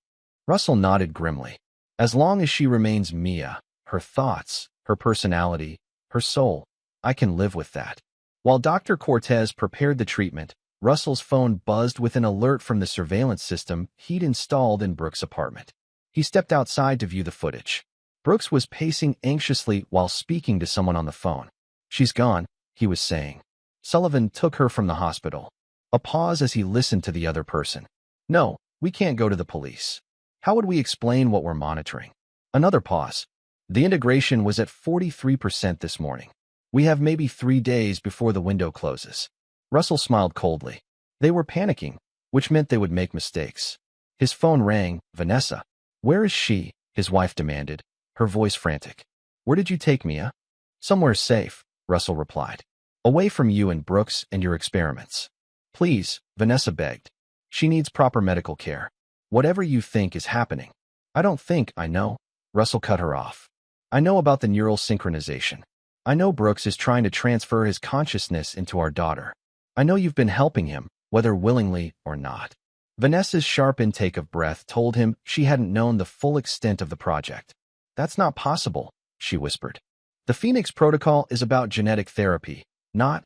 Russell nodded grimly. As long as she remains Mia, her thoughts, her personality, her soul, I can live with that. While Dr. Cortez prepared the treatment, Russell's phone buzzed with an alert from the surveillance system he'd installed in Brooks' apartment. He stepped outside to view the footage. Brooks was pacing anxiously while speaking to someone on the phone. She's gone, he was saying. Sullivan took her from the hospital. A pause as he listened to the other person. No, we can't go to the police. How would we explain what we're monitoring? Another pause. The integration was at 43% this morning. We have maybe 3 days before the window closes. Russell smiled coldly. They were panicking, which meant they would make mistakes. His phone rang. Vanessa. Where is she? His wife demanded, her voice frantic. Where did you take Mia? Somewhere safe, Russell replied. Away from you and Brooks and your experiments. Please, Vanessa begged. She needs proper medical care. Whatever you think is happening. I don't think I know. Russell cut her off. I know about the neural synchronization. I know Brooks is trying to transfer his consciousness into our daughter. I know you've been helping him, whether willingly or not. Vanessa's sharp intake of breath told him she hadn't known the full extent of the project. That's not possible, she whispered. The Phoenix Protocol is about genetic therapy, not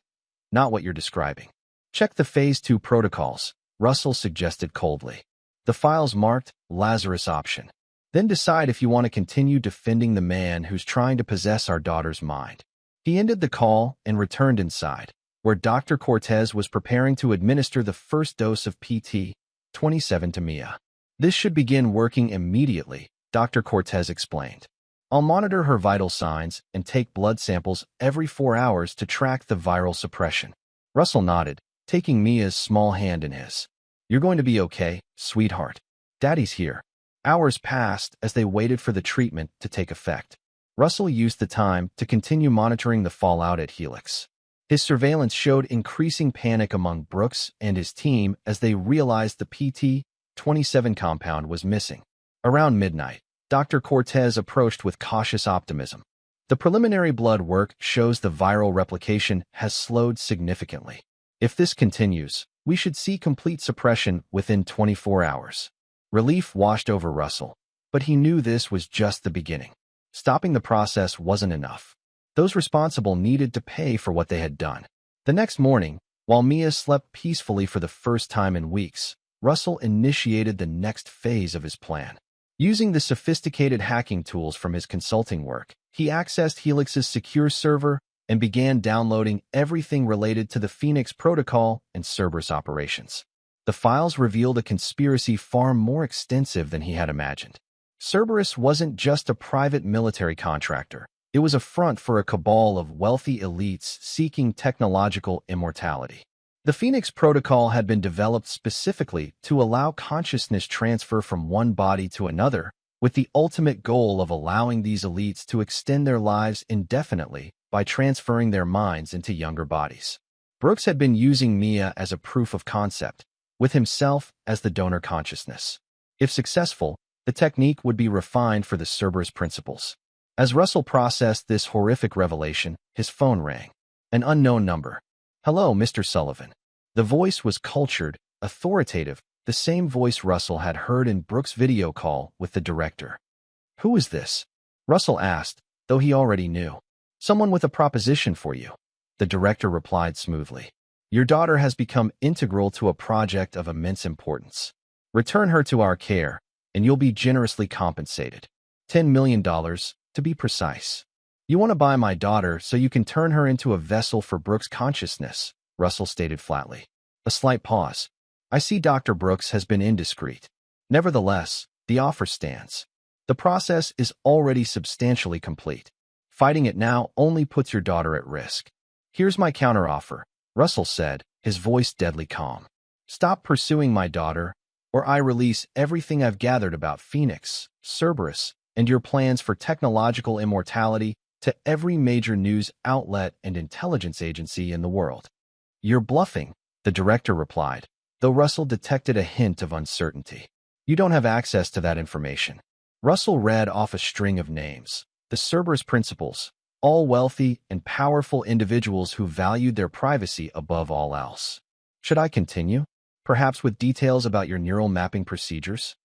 what you're describing. Check the Phase 2 protocols, Russell suggested coldly. The files marked Lazarus option. Then decide if you want to continue defending the man who's trying to possess our daughter's mind. He ended the call and returned inside, where Dr. Cortez was preparing to administer the first dose of PT-27 to Mia. This should begin working immediately, Dr. Cortez explained. I'll monitor her vital signs and take blood samples every 4 hours to track the viral suppression. Russell nodded, taking Mia's small hand in his. You're going to be okay, sweetheart. Daddy's here. Hours passed as they waited for the treatment to take effect. Russell used the time to continue monitoring the fallout at Helix. His surveillance showed increasing panic among Brooks and his team as they realized the PT-27 compound was missing. Around midnight, Dr. Cortez approached with cautious optimism. The preliminary blood work shows the viral replication has slowed significantly. If this continues, we should see complete suppression within 24 hours. Relief washed over Russell, but he knew this was just the beginning. Stopping the process wasn't enough. Those responsible needed to pay for what they had done. The next morning, while Mia slept peacefully for the first time in weeks, Russell initiated the next phase of his plan. Using the sophisticated hacking tools from his consulting work, he accessed Helix's secure server and began downloading everything related to the Phoenix Protocol and Cerberus operations. The files revealed a conspiracy far more extensive than he had imagined. Cerberus wasn't just a private military contractor. It was a front for a cabal of wealthy elites seeking technological immortality. The Phoenix Protocol had been developed specifically to allow consciousness transfer from one body to another, with the ultimate goal of allowing these elites to extend their lives indefinitely by transferring their minds into younger bodies. Brooks had been using Mia as a proof of concept, with himself as the donor consciousness. If successful, the technique would be refined for the Cerberus principles. As Russell processed this horrific revelation, his phone rang. An unknown number. "Hello, Mr. Sullivan." The voice was cultured, authoritative, the same voice Russell had heard in Brooks' video call with the director. "Who is this?" Russell asked, though he already knew. "Someone with a proposition for you." The director replied smoothly. "Your daughter has become integral to a project of immense importance. Return her to our care, and you'll be generously compensated. $10 million, to be precise." "You want to buy my daughter so you can turn her into a vessel for Brooks' consciousness," Russell stated flatly. A slight pause. "I see Dr. Brooks has been indiscreet. Nevertheless, the offer stands. The process is already substantially complete. Fighting it now only puts your daughter at risk. Here's my counteroffer," Russell said, his voice deadly calm. "Stop pursuing my daughter, or I release everything I've gathered about Phoenix, Cerberus, and your plans for technological immortality to every major news outlet and intelligence agency in the world." "You're bluffing," the director replied, though Russell detected a hint of uncertainty. "You don't have access to that information." Russell read off a string of names. The Cerberus principles, all wealthy and powerful individuals who valued their privacy above all else. "Should I continue? Perhaps with details about your neural mapping procedures?"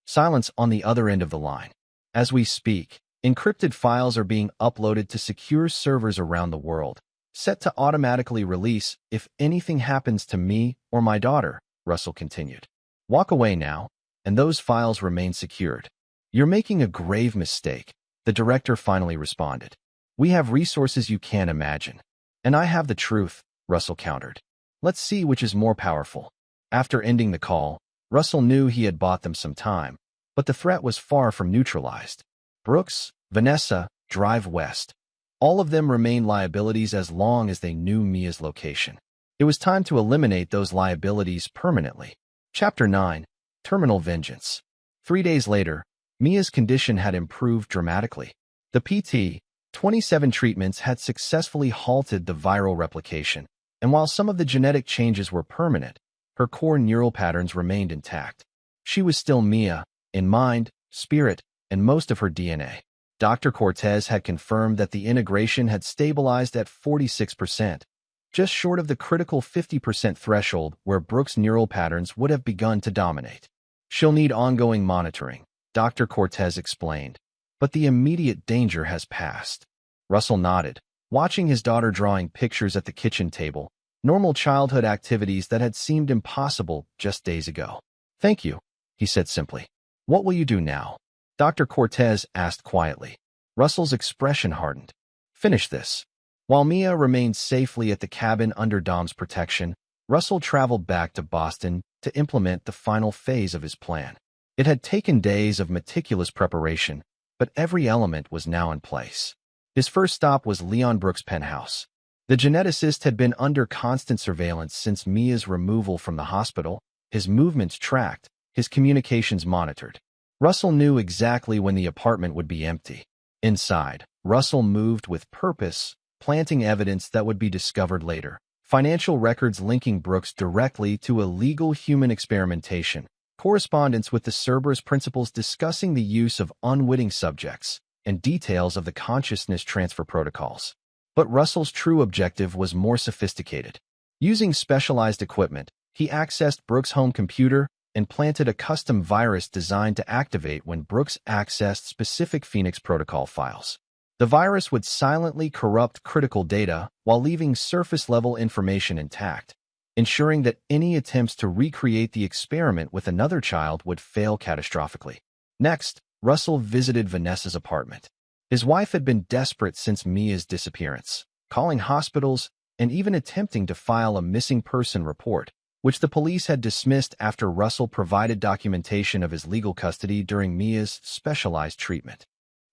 Silence on the other end of the line. "As we speak, encrypted files are being uploaded to secure servers around the world, set to automatically release if anything happens to me or my daughter," Russell continued. "Walk away now, and those files remain secured." "You're making a grave mistake," the director finally responded. "We have resources you can't imagine." "And I have the truth," Russell countered. "Let's see which is more powerful." After ending the call, Russell knew he had bought them some time, but the threat was far from neutralized. Brooks, Vanessa, drive west. All of them remained liabilities as long as they knew Mia's location. It was time to eliminate those liabilities permanently. Chapter 9. Terminal Vengeance. 3 days later, Mia's condition had improved dramatically. The PT-27 treatments had successfully halted the viral replication, and while some of the genetic changes were permanent, her core neural patterns remained intact. She was still Mia, in mind, spirit, and most of her DNA. Dr. Cortez had confirmed that the integration had stabilized at 46%, just short of the critical 50% threshold where Brooks' neural patterns would have begun to dominate. "She'll need ongoing monitoring," Dr. Cortez explained, "but the immediate danger has passed." Russell nodded, watching his daughter drawing pictures at the kitchen table, normal childhood activities that had seemed impossible just days ago. "Thank you," he said simply. "What will you do now?" Dr. Cortez asked quietly. Russell's expression hardened. "Finish this." While Mia remained safely at the cabin under Dom's protection, Russell traveled back to Boston to implement the final phase of his plan. It had taken days of meticulous preparation, but every element was now in place. His first stop was Leon Brooks' penthouse. The geneticist had been under constant surveillance since Mia's removal from the hospital, his movements tracked, his communications monitored. Russell knew exactly when the apartment would be empty. Inside, Russell moved with purpose, planting evidence that would be discovered later. Financial records linking Brooks directly to illegal human experimentation, correspondence with the Cerberus principles discussing the use of unwitting subjects, and details of the consciousness transfer protocols. But Russell's true objective was more sophisticated. Using specialized equipment, he accessed Brooks' home computer and planted a custom virus designed to activate when Brooks accessed specific Phoenix protocol files. The virus would silently corrupt critical data while leaving surface-level information intact, ensuring that any attempts to recreate the experiment with another child would fail catastrophically. Next, Russell visited Vanessa's apartment. His wife had been desperate since Mia's disappearance, calling hospitals and even attempting to file a missing person report, which the police had dismissed after Russell provided documentation of his legal custody during Mia's specialized treatment.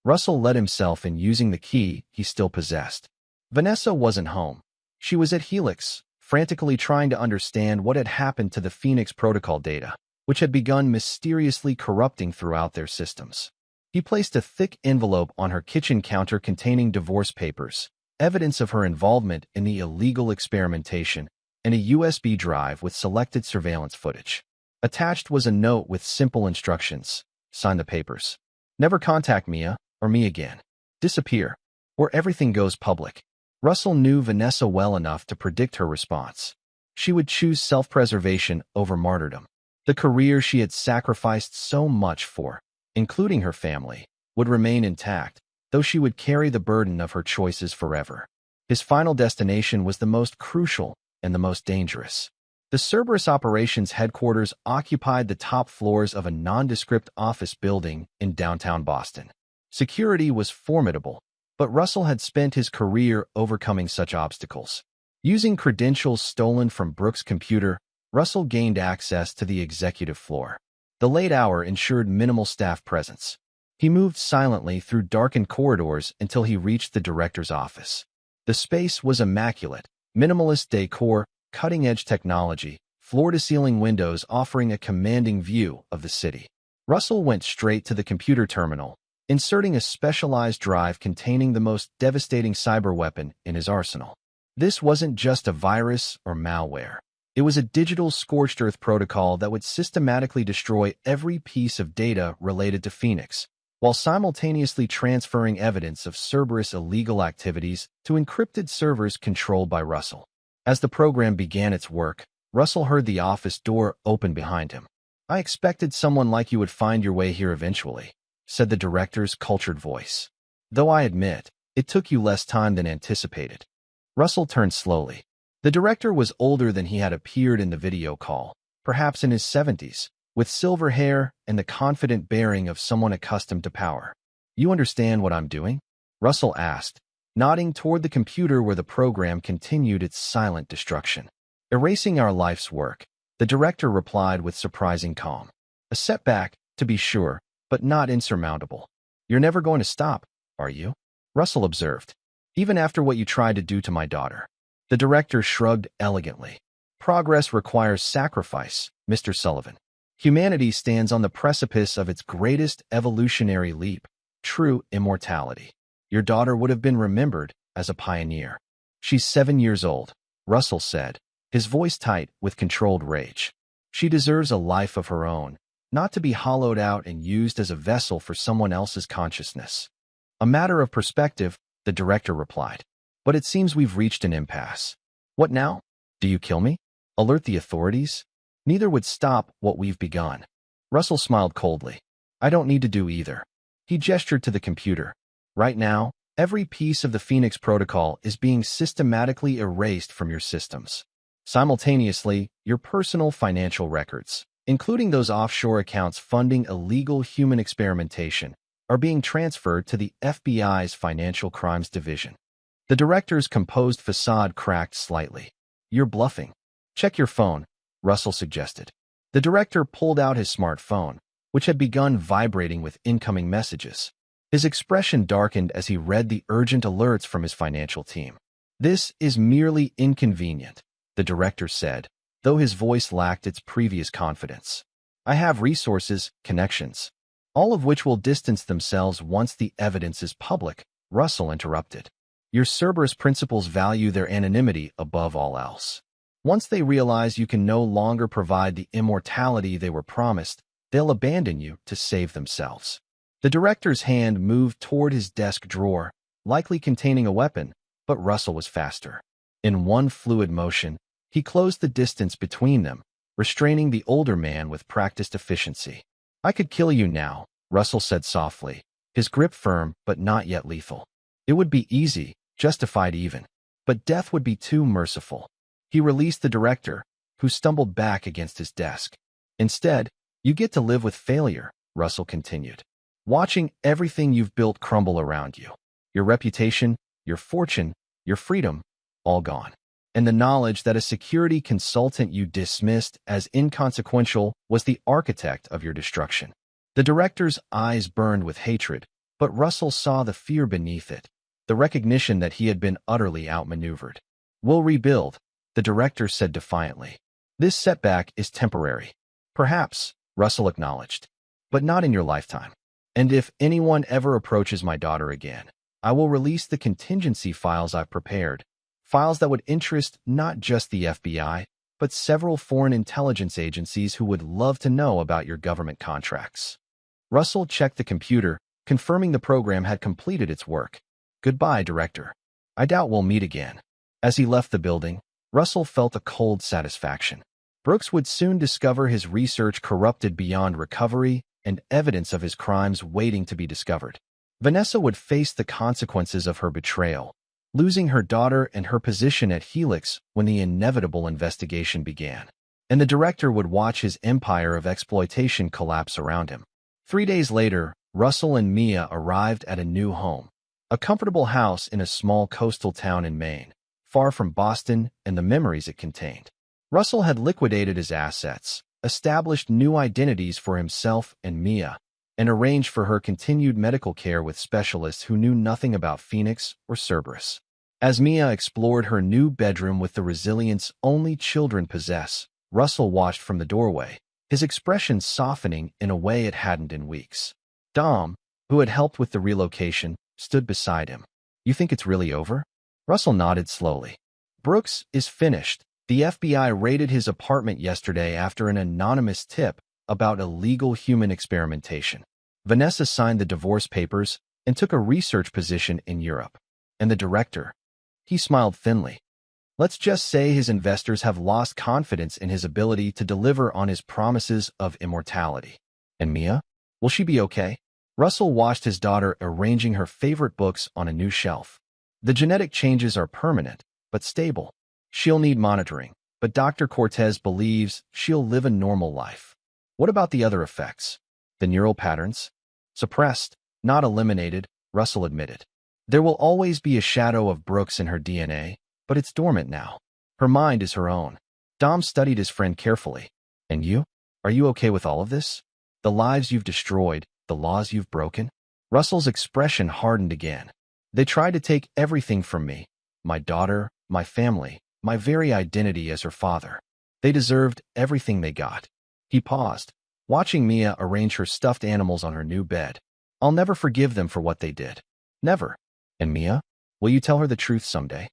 Russell let himself in using the key he still possessed. Vanessa wasn't home. She was at Helix, frantically trying to understand what had happened to the Phoenix protocol data, which had begun mysteriously corrupting throughout their systems. He placed a thick envelope on her kitchen counter containing divorce papers, evidence of her involvement in the illegal experimentation, and a USB drive with selected surveillance footage. Attached was a note with simple instructions. Sign the papers. Never contact Mia or me again. Disappear, or everything goes public. Russell knew Vanessa well enough to predict her response. She would choose self-preservation over martyrdom. The career she had sacrificed so much for, including her family, would remain intact, though she would carry the burden of her choices forever. His final destination was the most crucial and the most dangerous. The Cerberus operations headquarters occupied the top floors of a nondescript office building in downtown Boston. Security was formidable, but Russell had spent his career overcoming such obstacles. Using credentials stolen from Brooks' computer, Russell gained access to the executive floor. The late hour ensured minimal staff presence. He moved silently through darkened corridors until he reached the director's office. The space was immaculate, minimalist decor, cutting-edge technology, floor-to-ceiling windows offering a commanding view of the city. Russell went straight to the computer terminal, inserting a specialized drive containing the most devastating cyber weapon in his arsenal. This wasn't just a virus or malware. It was a digital scorched earth protocol that would systematically destroy every piece of data related to Phoenix, while simultaneously transferring evidence of Cerberus illegal activities to encrypted servers controlled by Russell. As the program began its work, Russell heard the office door open behind him. "I expected someone like you would find your way here eventually," said the director's cultured voice. "Though I admit, it took you less time than anticipated." Russell turned slowly. The director was older than he had appeared in the video call, perhaps in his 70s, with silver hair and the confident bearing of someone accustomed to power. "You understand what I'm doing?" Russell asked, nodding toward the computer where the program continued its silent destruction. "Erasing our life's work," the director replied with surprising calm. "A setback, to be sure, but not insurmountable. You're never going to stop, are you?" Russell observed. "Even after what you tried to do to my daughter." The director shrugged elegantly. "Progress requires sacrifice, Mr. Sullivan. Humanity stands on the precipice of its greatest evolutionary leap, true immortality. Your daughter would have been remembered as a pioneer." "She's 7 years old," Russell said, his voice tight with controlled rage. "She deserves a life of her own, not to be hollowed out and used as a vessel for someone else's consciousness." "A matter of perspective," the director replied. "But it seems we've reached an impasse. What now? Do you kill me? Alert the authorities? Neither would stop what we've begun." Russell smiled coldly. "I don't need to do either." He gestured to the computer. "Right now, every piece of the Phoenix protocol is being systematically erased from your systems. Simultaneously, your personal financial records, including those offshore accounts funding illegal human experimentation, are being transferred to the FBI's Financial Crimes Division." The director's composed facade cracked slightly. "You're bluffing. Check your phone," Russell suggested. The director pulled out his smartphone, which had begun vibrating with incoming messages. His expression darkened as he read the urgent alerts from his financial team. "This is merely inconvenient," the director said, though his voice lacked its previous confidence. "I have resources, connections, all of which will distance themselves once the evidence is public," Russell interrupted. "Your Cerberus principals value their anonymity above all else. Once they realize you can no longer provide the immortality they were promised, they'll abandon you to save themselves." The director's hand moved toward his desk drawer, likely containing a weapon, but Russell was faster. In one fluid motion, he closed the distance between them, restraining the older man with practiced efficiency. "I could kill you now," Russell said softly, his grip firm but not yet lethal. "It would be easy, justified even, but death would be too merciful." He released the director, who stumbled back against his desk. "Instead, you get to live with failure," Russell continued, "watching everything you've built crumble around you. Your reputation, your fortune, your freedom, all gone. And the knowledge that a security consultant you dismissed as inconsequential was the architect of your destruction." The director's eyes burned with hatred, but Russell saw the fear beneath it, the recognition that he had been utterly outmaneuvered. "We'll rebuild," the director said defiantly. "This setback is temporary." "Perhaps," Russell acknowledged, "but not in your lifetime. And if anyone ever approaches my daughter again, I will release the contingency files I've prepared, Files that would interest not just the FBI, but several foreign intelligence agencies who would love to know about your government contracts. Russell checked the computer, confirming the program had completed its work. Goodbye, Director. I doubt we'll meet again. As he left the building, Russell felt a cold satisfaction. Brooks would soon discover his research corrupted beyond recovery and evidence of his crimes waiting to be discovered. Vanessa would face the consequences of her betrayal, losing her daughter and her position at Helix when the inevitable investigation began. And the director would watch his empire of exploitation collapse around him. 3 days later, Russell and Mia arrived at a new home, a comfortable house in a small coastal town in Maine, far from Boston and the memories it contained. Russell had liquidated his assets, established new identities for himself and Mia, and arranged for her continued medical care with specialists who knew nothing about Phoenix or Cerberus. As Mia explored her new bedroom with the resilience only children possess, Russell watched from the doorway, his expression softening in a way it hadn't in weeks. Dom, who had helped with the relocation, stood beside him. You think it's really over? Russell nodded slowly. Brooks is finished. The FBI raided his apartment yesterday after an anonymous tip about illegal human experimentation. Vanessa signed the divorce papers and took a research position in Europe. And the director? He smiled thinly. Let's just say his investors have lost confidence in his ability to deliver on his promises of immortality. And Mia? Will she be okay? Russell watched his daughter arranging her favorite books on a new shelf. The genetic changes are permanent, but stable. She'll need monitoring, but Dr. Cortez believes she'll live a normal life. What about the other effects? The neural patterns? Suppressed, not eliminated, Russell admitted. There will always be a shadow of Brooks in her DNA, but it's dormant now. Her mind is her own. Dom studied his friend carefully. And you? Are you okay with all of this? The lives you've destroyed, the laws you've broken? Russell's expression hardened again. They tried to take everything from me. My daughter, my family, my very identity as her father. They deserved everything they got. He paused, watching Mia arrange her stuffed animals on her new bed. I'll never forgive them for what they did. Never. And Mia? Will you tell her the truth someday?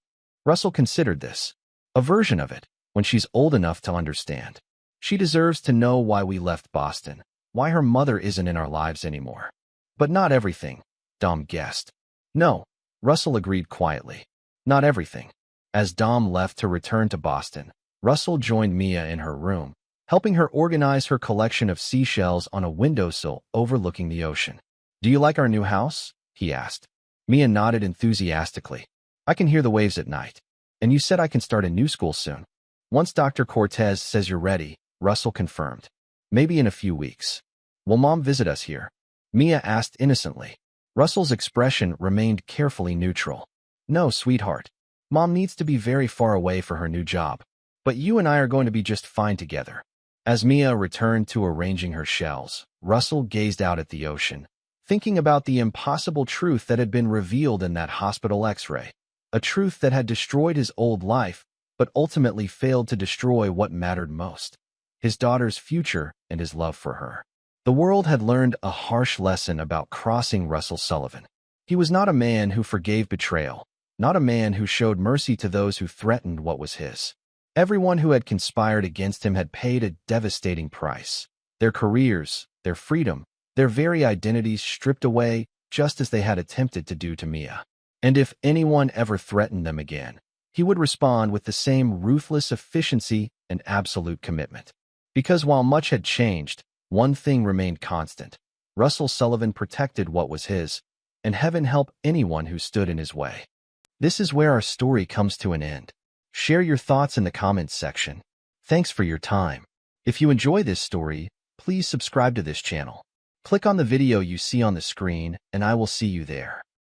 Russell considered this. A version of it, when she's old enough to understand. She deserves to know why we left Boston, why her mother isn't in our lives anymore. But not everything, Dom guessed. No, Russell agreed quietly. Not everything. As Dom left to return to Boston, Russell joined Mia in her room, helping her organize her collection of seashells on a windowsill overlooking the ocean. Do you like our new house? He asked. Mia nodded enthusiastically. I can hear the waves at night. And you said I can start a new school soon. Once Dr. Cortez says you're ready, Russell confirmed. Maybe in a few weeks. Will Mom visit us here? Mia asked innocently. Russell's expression remained carefully neutral. No, sweetheart. Mom needs to be very far away for her new job. But you and I are going to be just fine together. As Mia returned to arranging her shells, Russell gazed out at the ocean, thinking about the impossible truth that had been revealed in that hospital x-ray. A truth that had destroyed his old life, but ultimately failed to destroy what mattered most. His daughter's future and his love for her. The world had learned a harsh lesson about crossing Russell Sullivan. He was not a man who forgave betrayal, not a man who showed mercy to those who threatened what was his. Everyone who had conspired against him had paid a devastating price. Their careers, their freedom, their very identities stripped away just as they had attempted to do to Mia. And if anyone ever threatened them again, he would respond with the same ruthless efficiency and absolute commitment. Because while much had changed, one thing remained constant. Russell Sullivan protected what was his, and heaven help anyone who stood in his way. This is where our story comes to an end. Share your thoughts in the comments section. Thanks for your time. If you enjoy this story, please subscribe to this channel. Click on the video you see on the screen, and I will see you there.